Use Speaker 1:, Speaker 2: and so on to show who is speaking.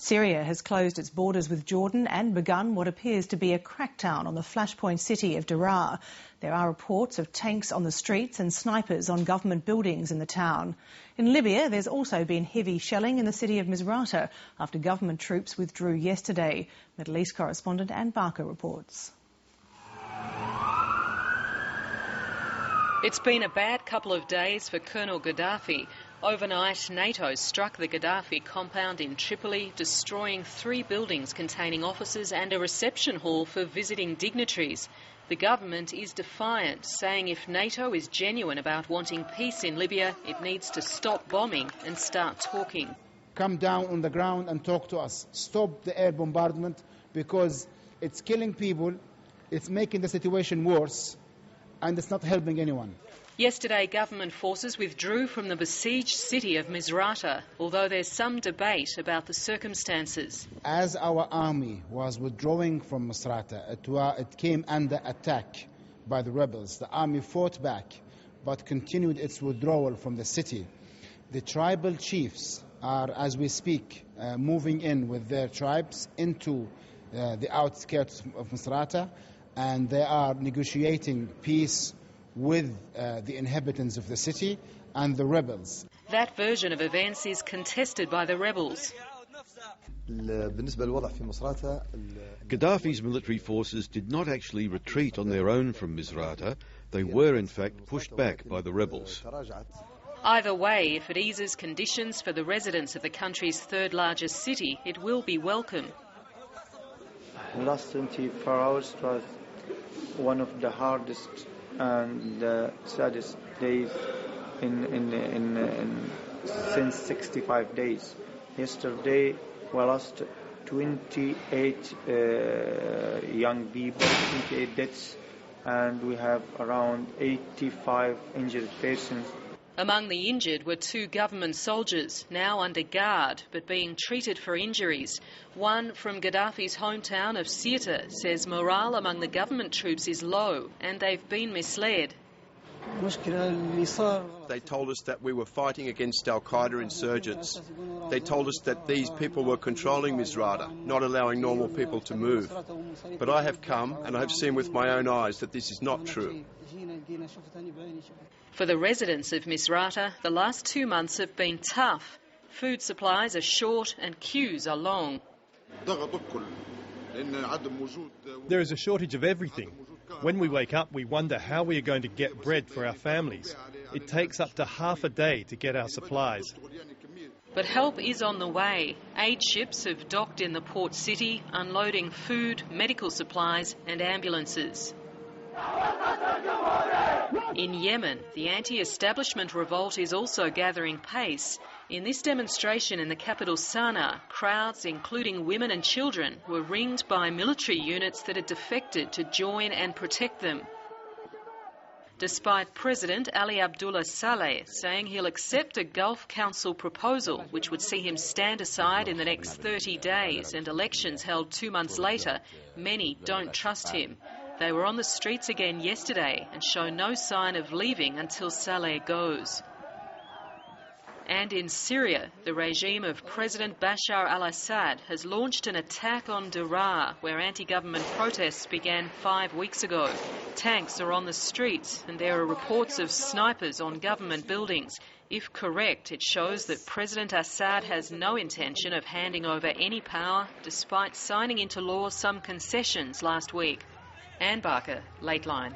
Speaker 1: Syria has closed its borders with Jordan and begun what appears to be a crackdown on the flashpoint city of Daraa. There are reports of tanks on the streets and snipers on government buildings in the town. In Libya, there's also been heavy shelling in the city of Misrata after government troops withdrew yesterday. Middle East correspondent Anne Barker reports.
Speaker 2: It's been a bad couple of days for Colonel Gaddafi. Overnight, NATO struck the Gaddafi compound in Tripoli, destroying 3 buildings containing offices and a reception hall for visiting dignitaries. The government is defiant, saying if NATO is genuine about wanting peace in Libya, it needs to stop bombing and start talking.
Speaker 3: Come down on the ground and talk to us. Stop the air bombardment because it's killing people, it's making the situation worse, and it's not helping anyone.
Speaker 2: Yesterday, government forces withdrew from the besieged city of Misrata, although there's some debate about the circumstances.
Speaker 3: As our army was withdrawing from Misrata, it came under attack by the rebels. The army fought back, but continued its withdrawal from the city. The tribal chiefs are, as we speak, moving in with their tribes into the outskirts of Misrata, and they are negotiating peace with the inhabitants of the city and the rebels.
Speaker 2: That version of events is contested by the rebels.
Speaker 4: Gaddafi's military forces did not actually retreat on their own from Misrata. They were, in fact, pushed back by the rebels.
Speaker 2: Either way, if it eases conditions for the residents of the country's 3rd largest city, it will be welcome.
Speaker 5: The last 24 hours was one of the hardest and saddest days since 65 days. Yesterday we lost 28 young people, 28 deaths, and we have around 85 injured persons.
Speaker 2: Among the injured were 2 government soldiers, now under guard, but being treated for injuries. One from Gaddafi's hometown of Sirte says morale among the government troops is low and they've been misled.
Speaker 6: They told us that we were fighting against Al-Qaeda insurgents. They told us that these people were controlling Misrata, not allowing normal people to move. But I have come and I have seen with my own eyes that this is not true.
Speaker 2: For the residents of Misrata, the last 2 months have been tough. Food supplies are short and queues are long.
Speaker 7: There is a shortage of everything. When we wake up, we wonder how we are going to get bread for our families. It takes up to half a day to get our supplies.
Speaker 2: But help is on the way. Aid ships have docked in the port city, unloading food, medical supplies and ambulances. In Yemen, the anti-establishment revolt is also gathering pace. In this demonstration in the capital Sana'a, crowds, including women and children, were ringed by military units that had defected to join and protect them. Despite President Ali Abdullah Saleh saying he'll accept a Gulf Council proposal which would see him stand aside in the next 30 days and elections held 2 months later, many don't trust him. They were on the streets again yesterday and show no sign of leaving until Saleh goes. And in Syria, the regime of President Bashar al-Assad has launched an attack on Daraa, where anti-government protests began 5 weeks ago. Tanks are on the streets and there are reports of snipers on government buildings. If correct, it shows that President Assad has no intention of handing over any power, despite signing into law some concessions last week. Anne Barker, Lateline.